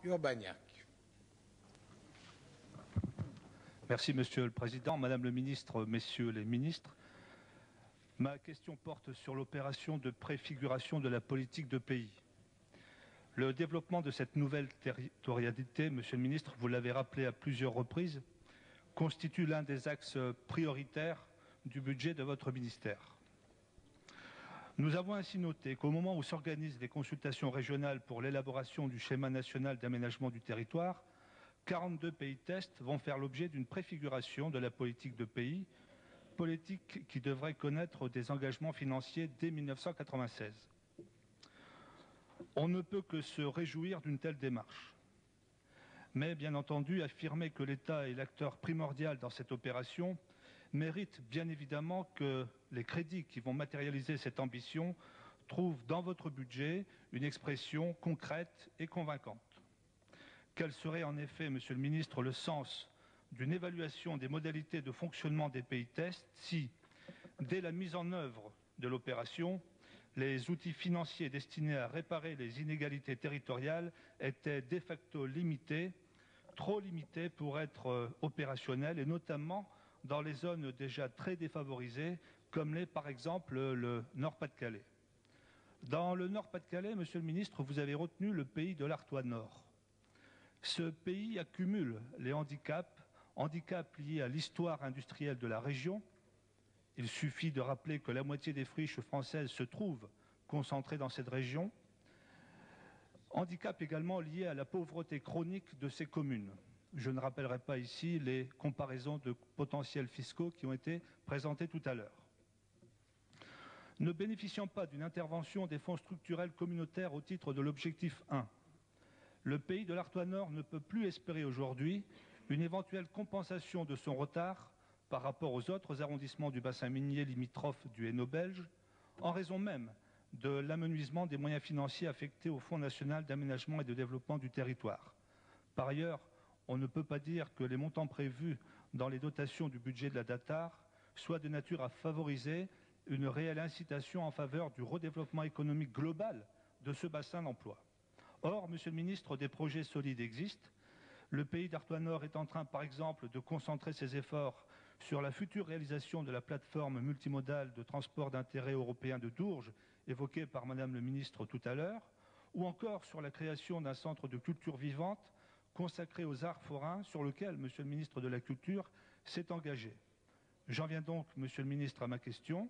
Urbaniak. Merci Monsieur le Président, Madame le Ministre, Messieurs les Ministres. Ma question porte sur l'opération de préfiguration de la politique de pays. Le développement de cette nouvelle territorialité, Monsieur le Ministre, vous l'avez rappelé à plusieurs reprises, constitue l'un des axes prioritaires du budget de votre ministère. Nous avons ainsi noté qu'au moment où s'organisent les consultations régionales pour l'élaboration du schéma national d'aménagement du territoire, 42 pays tests vont faire l'objet d'une préfiguration de la politique de pays, politique qui devrait connaître des engagements financiers dès 1996. On ne peut que se réjouir d'une telle démarche. Mais bien entendu, affirmer que l'État est l'acteur primordial dans cette opération mérite bien évidemment que les crédits qui vont matérialiser cette ambition trouvent dans votre budget une expression concrète et convaincante. Quel serait en effet, Monsieur le Ministre, le sens d'une évaluation des modalités de fonctionnement des pays tests si, dès la mise en œuvre de l'opération, les outils financiers destinés à réparer les inégalités territoriales étaient de facto limités, trop limités pour être opérationnels, et notamment dans les zones déjà très défavorisées, comme l'est par exemple le Nord-Pas-de-Calais. Dans le Nord-Pas-de-Calais, Monsieur le Ministre, vous avez retenu le pays de l'Artois Nord. Ce pays accumule les handicaps liés à l'histoire industrielle de la région. Il suffit de rappeler que la moitié des friches françaises se trouvent concentrées dans cette région. Handicap également lié à la pauvreté chronique de ces communes. Je ne rappellerai pas ici les comparaisons de potentiels fiscaux qui ont été présentées tout à l'heure. Ne bénéficiant pas d'une intervention des fonds structurels communautaires au titre de l'objectif 1, le pays de l'Artois Nord ne peut plus espérer aujourd'hui une éventuelle compensation de son retard par rapport aux autres arrondissements du bassin minier limitrophe du Hainaut belge, en raison même de l'amenuisement des moyens financiers affectés au Fonds national d'aménagement et de développement du territoire. Par ailleurs, on ne peut pas dire que les montants prévus dans les dotations du budget de la DATAR soient de nature à favoriser une réelle incitation en faveur du redéveloppement économique global de ce bassin d'emploi. Or, Monsieur le Ministre, des projets solides existent. Le pays d'Artois Nord est en train, par exemple, de concentrer ses efforts sur la future réalisation de la plateforme multimodale de transport d'intérêt européen de Dourges, évoquée par Madame le Ministre tout à l'heure, ou encore sur la création d'un centre de culture vivante consacré aux arts forains, sur lequel Monsieur le Ministre de la Culture s'est engagé. J'en viens donc, Monsieur le Ministre, à ma question.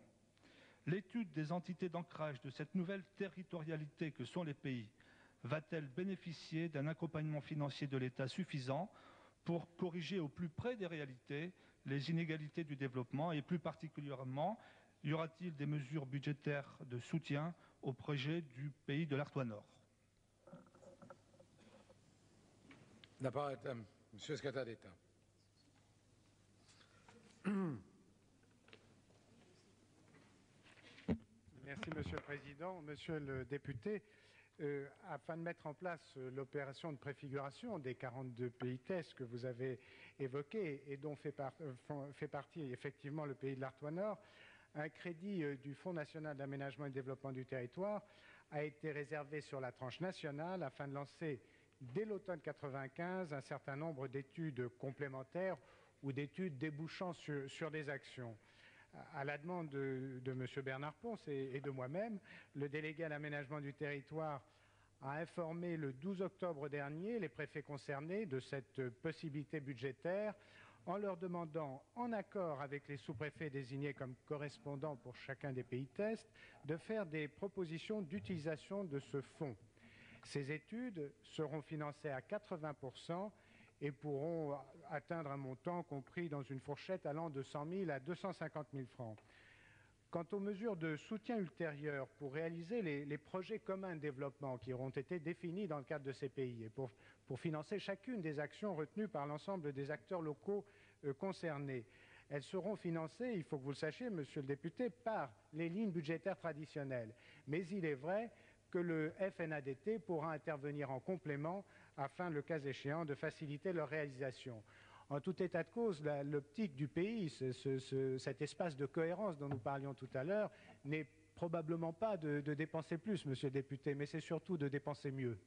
L'étude des entités d'ancrage de cette nouvelle territorialité que sont les pays va-t-elle bénéficier d'un accompagnement financier de l'État suffisant pour corriger au plus près des réalités les inégalités du développement et plus particulièrement, y aura-t-il des mesures budgétaires de soutien au projet du pays de l'Artois Nord? La parole est à M. le secrétaire d'État. Merci Monsieur le Président. Monsieur le député, afin de mettre en place l'opération de préfiguration des 42 pays tests que vous avez évoqués et dont fait partie effectivement le pays de l'Artois Nord, un crédit du Fonds national d'aménagement et de développement du territoire a été réservé sur la tranche nationale afin de lancer dès l'automne 1995 un certain nombre d'études complémentaires ou d'études débouchant sur des actions. À la demande de M. Bernard Ponce et de moi-même, le délégué à l'aménagement du territoire a informé le 12 octobre dernier les préfets concernés de cette possibilité budgétaire en leur demandant, en accord avec les sous-préfets désignés comme correspondants pour chacun des pays tests, de faire des propositions d'utilisation de ce fonds. Ces études seront financées à 80% et pourront atteindre un montant compris dans une fourchette allant de 100 000 à 250 000 francs. Quant aux mesures de soutien ultérieures pour réaliser les projets communs de développement qui auront été définis dans le cadre de ces pays et pour financer chacune des actions retenues par l'ensemble des acteurs locaux concernés, elles seront financées, il faut que vous le sachiez, Monsieur le député, par les lignes budgétaires traditionnelles. Mais il est vrai que le FNADT pourra intervenir en complément afin, le cas échéant, de faciliter leur réalisation. En tout état de cause, l'optique du pays, cet espace de cohérence dont nous parlions tout à l'heure, n'est probablement pas de dépenser plus, Monsieur le député, mais c'est surtout de dépenser mieux.